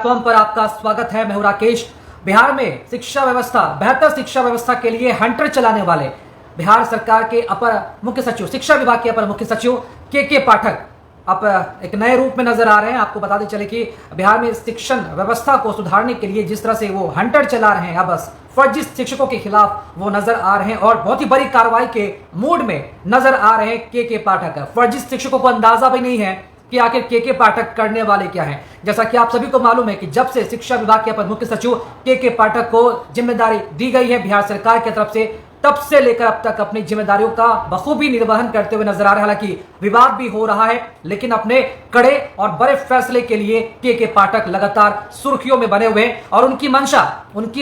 Platform पर आपका स्वागत है। मैं हूं राकेश। बिहार में शिक्षा व्यवस्था, बेहतर शिक्षा व्यवस्था के लिए हंटर चलाने वाले बिहार सरकार के अपर मुख्य सचिव, शिक्षा विभाग के अपर मुख्य सचिव के पाठक अब एक नए रूप में नजर आ रहे हैं। आपको बताते चले कि बिहार में शिक्षण व्यवस्था को सुधारने के लिए जिस तरह से वो हंटर चला रहे हैं, अब फर्जी शिक्षकों के खिलाफ वो नजर आ रहे हैं और बहुत ही बड़ी कार्रवाई के मूड में नजर आ रहे हैं के पाठक। फर्जी शिक्षकों को अंदाजा भी नहीं है कि आखिर के पाठक करने वाले क्या हैं। जैसा कि आप सभी को मालूम है कि जब से शिक्षा विभाग के अपर मुख्य सचिव के पाठक को जिम्मेदारी दी गई है बिहार सरकार की तरफ से, तब से लेकर अब तक अपनी जिम्मेदारियों का बखूबी निर्वहन करते हुए नजर आ रहे हैं। हालांकि विवाद भी हो रहा है, लेकिन अपने कड़े और बड़े फैसले के लिए के पाठक लगातार सुर्खियों में बने हुए हैं और उनकी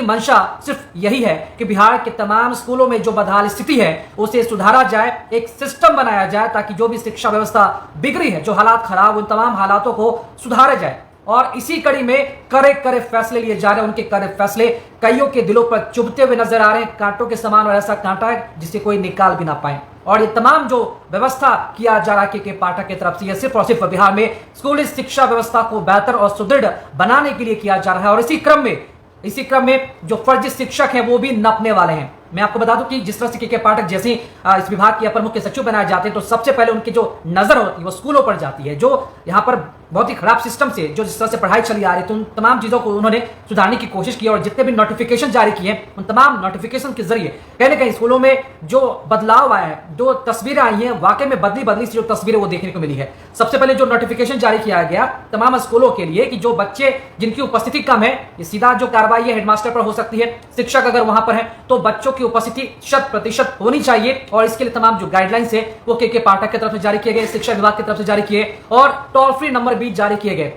मंशा सिर्फ यही है कि बिहार के तमाम स्कूलों में जो बदहाल स्थिति है उसे सुधारा जाए, एक सिस्टम बनाया जाए ताकि जो भी शिक्षा व्यवस्था बिगड़ी है, जो हालात खराब, उन तमाम हालातों को सुधारा जाए। और इसी कड़ी में कड़े फैसले लिए जा रहे हैं। उनके कड़े फैसले कईयों के दिलों पर चुभते हुए नजर आ रहे हैं, कांटों के समान, और ऐसा कांटा है जिसे कोई निकाल भी ना पाए। और ये तमाम जो व्यवस्था किया जा रहा है के पाठक की तरफ से, यह सिर्फ और सिर्फ बिहार में स्कूली शिक्षा व्यवस्था को बेहतर और सुदृढ़ बनाने के लिए किया जा रहा है। और इसी क्रम में जो फर्जी शिक्षक हैं वो भी नपने वाले हैं। मैं आपको बता दूं कि जिस तरह से के पाठक जैसे इस विभाग के अपर मुख्य सचिव बनाए जाते हैं, तो सबसे पहले उनकी जो नजर होती है वो स्कूलों पर जाती है। जो यहाँ पर बहुत ही खराब सिस्टम से जो जिस तरह से पढ़ाई चली आ रही है, तो उन तमाम चीजों को उन्होंने सुधारने की कोशिश की और जितने भी नोटिफिकेशन जारी किए उन तमाम नोटिफिकेशन के जरिए कहीं ना कहीं स्कूलों में जो बदलाव आया है, जो तस्वीरें आई हैं, वाकई में बदली सी जो तस्वीरें वो देखने को मिली है। सबसे पहले जो नोटिफिकेशन जारी किया गया तमाम स्कूलों के लिए कि जो बच्चे जिनकी उपस्थिति कम है, ये सीधा जो कार्रवाई है हेडमास्टर पर हो सकती है। शिक्षक अगर वहां पर है तो बच्चों की उपस्थिति 100% होनी चाहिए और इसके लिए तमाम जो गाइडलाइंस है वो के पाठक की तरफ से जारी किए गए, शिक्षा विभाग की तरफ से जारी किए और टोल फ्री नंबर भी जारी किए गए।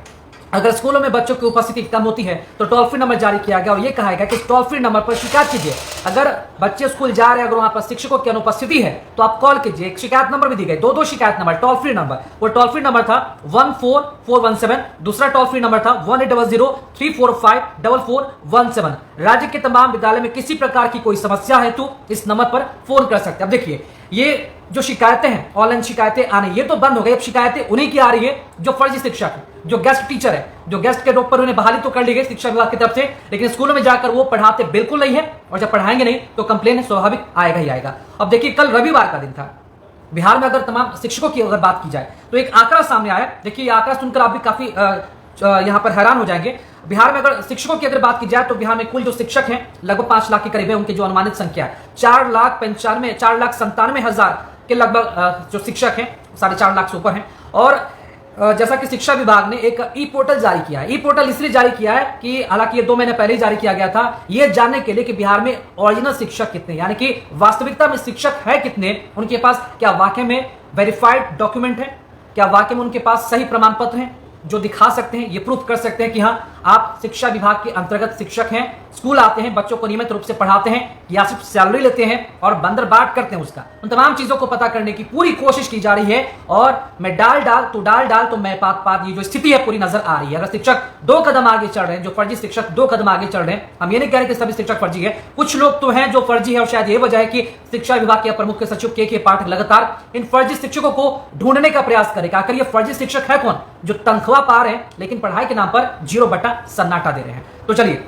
अगर स्कूलों में बच्चों की उपस्थिति कम होती है तो टोल फ्री नंबर जारी किया गया और यह कहा गया कि टोल फ्री नंबर पर शिकायत कीजिए। अगर बच्चे स्कूल जा रहे हैं, अगर वहां पर शिक्षकों की अनुपस्थिति है तो आप कॉल कीजिए। एक शिकायत नंबर भी दी गई, दो शिकायत नंबर, टोल फ्री नंबर। वो टोल फ्री नंबर था 14417, दूसरा टोल फ्री नंबर था 1800-345-4417। राज्य के तमाम विद्यालय में किसी प्रकार की कोई समस्या है तो इस नंबर पर फोन कर सकते हैं। अब देखिए, ये जो शिकायतें हैं, ऑनलाइन शिकायतें आने, ये तो बंद हो गई। अब शिकायतें उन्हीं की आ रही है जो फर्जी शिक्षक है, जो गेस्ट टीचर है, जो गेस्ट के रूप पर उन्हें बहाली तो कर ली गई शिक्षा विभाग की तरफ से, लेकिन स्कूलों में जाकर वो पढ़ाते बिल्कुल नहीं है और जब पढ़ाएंगे नहीं तो कंप्लेन स्वाभाविक आएगा ही आएगा। अब देखिए, कल रविवार का दिन था। बिहार में अगर तमाम शिक्षकों की अगर बात की जाए तो एक आंकड़ा सामने आया। देखिए, ये आंकड़ा सुनकर आप भी काफी यहाँ पर हैरान हो जाएंगे। बिहार में अगर शिक्षकों की अगर बात की जाए तो बिहार में कुल जो शिक्षक हैं लगभग 5 लाख के करीब है। उनकी जो अनुमानित संख्या है 4,97,000 के लगभग जो शिक्षक हैं, 4.5 लाख से ऊपर हैं। और जैसा कि शिक्षा विभाग ने एक ई पोर्टल जारी किया है। ई पोर्टल इसलिए जारी किया है कि हालांकि ये 2 महीने पहले ही जारी किया गया था, ये जानने के लिए कि बिहार में ओरिजिनल शिक्षक कितने, यानी कि वास्तविकता में शिक्षक है कितने, उनके पास क्या वाकई में वेरीफाइड डॉक्यूमेंट है, क्या वाकई में उनके पास सही प्रमाण पत्र हैं जो दिखा सकते हैं, ये प्रूफ कर सकते हैं कि हाँ आप शिक्षा विभाग के अंतर्गत शिक्षक हैं, स्कूल आते हैं, बच्चों को नियमित रूप से पढ़ाते हैं, या सिर्फ सैलरी लेते हैं और बंदरबाट करते हैं उसका। उन तमाम चीजों को पता करने की पूरी कोशिश की जा रही है और मैं डाल तो मैं पात, ये जो स्थिति है पूरी नजर आ रही है। अगर शिक्षक 2 कदम आगे चल रहे हैं, जो फर्जी शिक्षक 2 कदम आगे चल रहे हैं, हम ये नहीं कह रहे कि सभी शिक्षक फर्जी है, कुछ लोग तो हैं जो फर्जी है और शायद ये वजह है कि शिक्षा विभाग के अपर मुख्य सचिव के पाठक लगातार इन फर्जी शिक्षकों को ढूंढने का प्रयास करेगा। आखिर ये फर्जी शिक्षक है कौन जो तनख्वाह पा रहे हैं लेकिन पढ़ाई के नाम पर 0 बटा सन्नाटा दे रहे हैं। तो चलिए,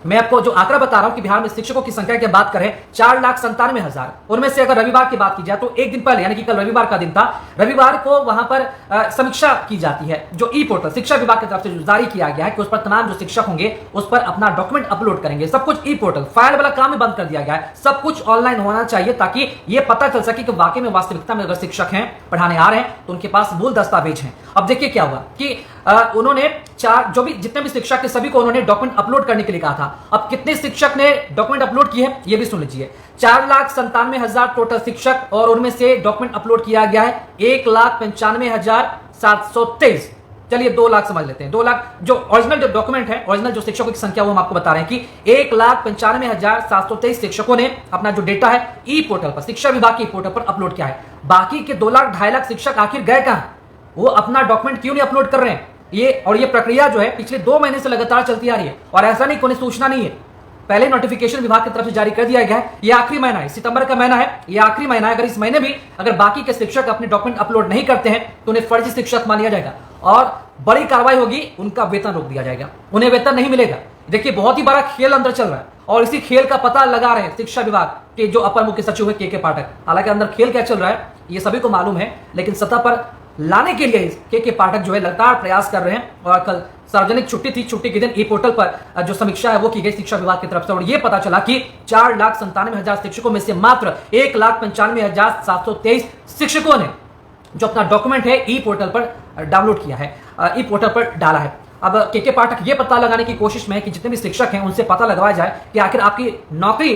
मैं आपको जो आंकड़ा बता रहा हूं कि बिहार में शिक्षकों की संख्या की बात करें 4,97,000, उनमें से अगर रविवार की बात की जाए तो एक दिन पहले, यानी कि कल रविवार का दिन था, रविवार को वहां पर समीक्षा की जाती है। जो ई पोर्टल शिक्षा विभाग की तरफ से जो जारी किया गया है कि उस पर तमाम जो शिक्षक होंगे उस पर अपना डॉक्यूमेंट अपलोड करेंगे। सब कुछ ई पोर्टल, फाइल वाला काम ही बंद कर दिया गया है। सब कुछ ऑनलाइन होना चाहिए ताकि यह पता चल सके कि वाकई में वास्तविकता में अगर शिक्षक हैं, पढ़ाने आ रहे हैं, तो उनके पास मूल दस्तावेज हैं। अब देखिए क्या हुआ कि उन्होंने जितने भी शिक्षक के सभी को उन्होंने डॉक्यूमेंट अपलोड करने के लिए कहा था। अब कितने शिक्षक ने डॉक्यूमेंट अपलोड किए हैं ये भी सुन लीजिए। 4,97,000 टोटल शिक्षक और उनमें से डॉक्यूमेंट अपलोड किया गया है 1,95,723। चलिए 2 लाख समझ लेते हैं। 2 लाख जो ओरिजिनल जो डॉक्यूमेंट है, ओरिजिनल जो शिक्षकों की संख्या वो हम आपको बता रहे हैं कि 1,95,723 शिक्षकों ने अपना जो डेटा है ई पोर्टल पर, शिक्षा विभाग के ई पोर्टल पर अपलोड किया है। बाकी के 2 लाख 2.5 लाख शिक्षक आखिर गए कहां? वो अपना डॉक्यूमेंट क्यों नहीं अपलोड कर रहे हैं? ये प्रक्रिया जो है पिछले 2 महीने से लगातार चलती आ रही है और ऐसा नहीं, कोई सूचना नहीं है। पहले नोटिफिकेशन विभाग की तरफ से जारी कर दिया गया है। ये आखिरी महीना है, सितंबर का महीना है, ये आखिरी महीना है। अगर इस महीने भी अगर बाकी के शिक्षक अपने डॉक्यूमेंट अपलोड नहीं करते हैं तो उन्हें फर्जी शिक्षक मान लिया जाएगा। और बड़ी कार्रवाई होगी, उनका वेतन रोक दिया जाएगा, उन्हें वेतन नहीं मिलेगा। देखिए बहुत ही बड़ा खेल अंदर चल रहा है और इसी खेल का पता लगा रहे हैं शिक्षा विभाग के जो अपर मुख्य सचिव है के पाठक। हालांकि अंदर खेल क्या चल रहा है ये सभी को मालूम है, लेकिन सतह पर लाने के लिए के पाठक जो है लगातार प्रयास कर रहे हैं। और कल सार्वजनिक छुट्टी थी, छुट्टी के दिन ई पोर्टल पर जो समीक्षा है वो की गई शिक्षा विभाग की तरफ से और ये पता चला कि 4,97,000 शिक्षकों में से मात्र 1,95,723 शिक्षकों ने जो अपना डॉक्यूमेंट है ई पोर्टल पर डाउनलोड किया है, ई पोर्टल पर डाला है। अब के पाठक ये पता लगाने की कोशिश में है कि जितने भी शिक्षक हैं उनसे पता लगवाया जाए कि आखिर आपकी नौकरी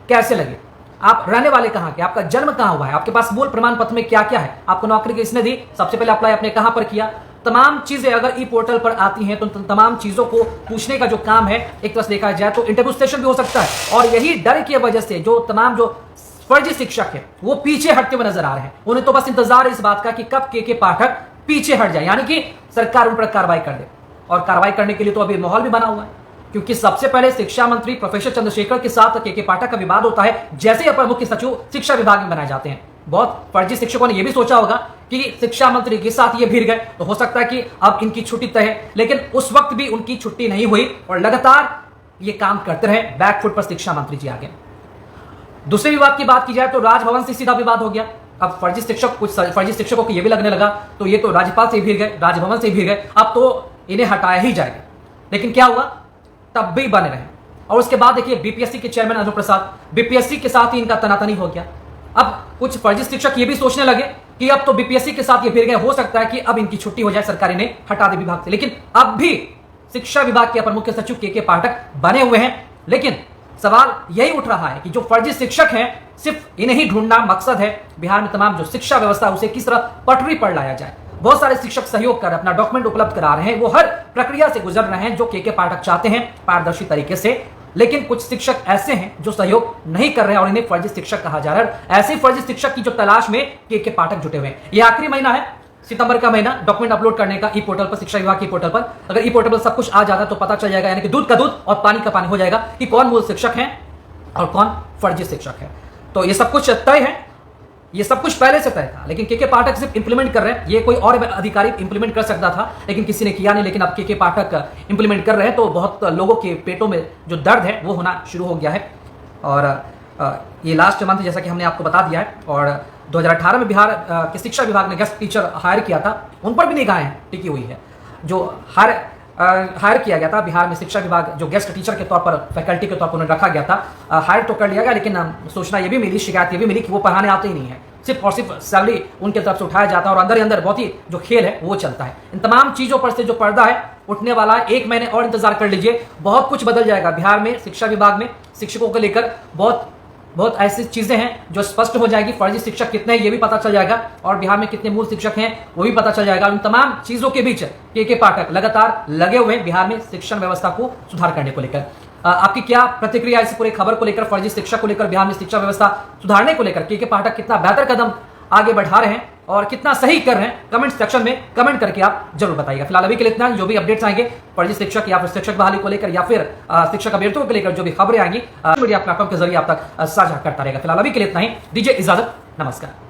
कैसे लगी, आप रहने वाले कहाँ के, आपका जन्म कहाँ हुआ है, आपके पास मूल प्रमाण पत्र में क्या क्या है, आपको नौकरी किसने दी, सबसे पहले अप्लाई आपने कहाँ पर किया। तमाम चीजें अगर ई पोर्टल पर आती हैं तो तमाम चीजों को पूछने का जो काम है एक तरह से देखा जाए तो इंटरव्यू सेशन भी हो सकता है। और यही डर की वजह से जो तमाम जो फर्जी शिक्षक है वो पीछे हटते हुए नजर आ रहे हैं। उन्हें तो बस इंतजार है इस बात का कि कब के पाठक पीछे हट जाए, यानी कि सरकार उन पर कार्रवाई कर दे। और कार्रवाई करने के लिए तो अभी माहौल भी बना हुआ है, क्योंकि सबसे पहले शिक्षा मंत्री प्रोफेसर चंद्रशेखर के साथ के पाठक का विवाद होता है जैसे ही अपर मुख्य सचिव शिक्षा विभाग में बनाए जाते हैं। बहुत फर्जी शिक्षकों ने यह भी सोचा होगा कि शिक्षा मंत्री के साथ ये भिड़ गए तो हो सकता है कि अब इनकी छुट्टी तय है, लेकिन उस वक्त भी उनकी छुट्टी नहीं हुई और लगातार ये काम करते रहे। बैकफुट पर शिक्षा मंत्री जी आगे। दूसरे विवाद की बात की जाए तो राजभवन से सीधा विवाद हो गया। अब फर्जी शिक्षक, कुछ फर्जी शिक्षकों को यह भी लगने लगा तो ये तो राज्यपाल से भिड़ गए, राजभवन से भिड़ गए, अब तो इन्हें हटाया ही जाएगा। लेकिन क्या हुआ, तब भी बने रहे। और उसके बाद देखिए बीपीएससी के चेयरमैन अजय प्रसाद, बीपीएससी के साथ ही इनका तनातनी हो गया। अब कुछ फर्जी शिक्षक ये भी सोचने लगे कि अब तो बीपीएससी के साथ ये भिड़ गए, हो सकता है कि अब इनकी छुट्टी हो जाए, सरकार इन्हें हटा दे विभाग से। लेकिन अब भी शिक्षा विभाग के अपर मुख्य सचिव के पाठक बने हुए हैं। लेकिन सवाल यही उठ रहा है कि जो फर्जी शिक्षक हैं सिर्फ इन्हें ही ढूंढना मकसद है। बिहार में तमाम जो शिक्षा व्यवस्था उसे किस तरह पटरी पर लाया जाए। बहुत सारे शिक्षक सहयोग कर अपना डॉक्यूमेंट उपलब्ध करा रहे हैं, वो हर प्रक्रिया से गुजर रहे हैं जो के पाठक चाहते हैं पारदर्शी तरीके से। लेकिन कुछ शिक्षक ऐसे हैं जो सहयोग नहीं कर रहे हैं और इन्हें फर्जी शिक्षक कहा जा रहा है। ऐसे फर्जी शिक्षक की जो तलाश में के पाठक जुटे हुए हैं। यह आखिरी महीना है, सितंबर का महीना, डॉक्यूमेंट अपलोड करने का ई पोर्टल पर, शिक्षा विभाग के पोर्टल पर। अगर ई पोर्टल पर सब कुछ आ जाता तो पता चल जाएगा, यानी कि दूध का दूध और पानी का पानी हो जाएगा कि कौन मूल शिक्षक है और कौन फर्जी शिक्षक है। तो ये सब कुछ तय है, ये सब कुछ पहले से तय था, लेकिन के पाठक सिर्फ इंप्लीमेंट कर रहे हैं। ये कोई और अधिकारी इंप्लीमेंट कर सकता था लेकिन किसी ने किया नहीं, लेकिन अब के पाठक इंप्लीमेंट कर रहे हैं तो बहुत लोगों के पेटों में जो दर्द है वो होना शुरू हो गया है। और ये लास्ट मंथ जैसा कि हमने आपको बता दिया है। और 2018 में बिहार के शिक्षा विभाग ने गेस्ट टीचर हायर किया था, उन पर भी निगाहें टिकी हुई है। जो हायर किया गया था बिहार में शिक्षा विभाग, जो गेस्ट टीचर के तौर पर, फैकल्टी के तौर पर उन्हें रखा गया था, हायर तो कर लिया गया, लेकिन सूचना ये भी मिली, शिकायत ये भी मिली कि वो पढ़ाने आते ही नहीं है, सिर्फ और सिर्फ सैलरी उनके तरफ से उठाया जाता है और अंदर ही अंदर बहुत ही जो खेल है वो चलता है। इन तमाम चीज़ों पर से जो पर्दा है उठने वाला है। 1 महीने और इंतजार कर लीजिए, बहुत कुछ बदल जाएगा बिहार में। शिक्षा विभाग में शिक्षकों को लेकर बहुत ऐसी चीजें हैं जो स्पष्ट हो जाएगी। फर्जी शिक्षक कितने हैं ये भी पता चल जाएगा और बिहार में कितने मूल शिक्षक हैं वो भी पता चल जाएगा। उन तमाम चीजों के बीच के पाठक लगातार लगे हुए हैं बिहार में शिक्षण व्यवस्था को सुधार करने को लेकर। आपकी क्या प्रतिक्रिया इस पूरे खबर को लेकर, फर्जी शिक्षक को लेकर, बिहार में शिक्षा व्यवस्था सुधारने को लेकर के पाठक कितना बेहतर कदम आगे बढ़ा रहे हैं और कितना सही कर रहे हैं, कमेंट सेक्शन में कमेंट करके आप जरूर बताइएगा। फिलहाल अभी के लिए इतना। जो भी अपडेट्स आएंगे फर्जी शिक्षक या फिर शिक्षक बहाली को लेकर या फिर शिक्षक अभ्यर्थियों को लेकर जो भी खबरें आएंगी मीडिया प्लेटफॉर्म के जरिए आप तक साझा करता रहेगा। फिलहाल अभी के लिए इतना ही, दीजिए इजाजत, नमस्कार।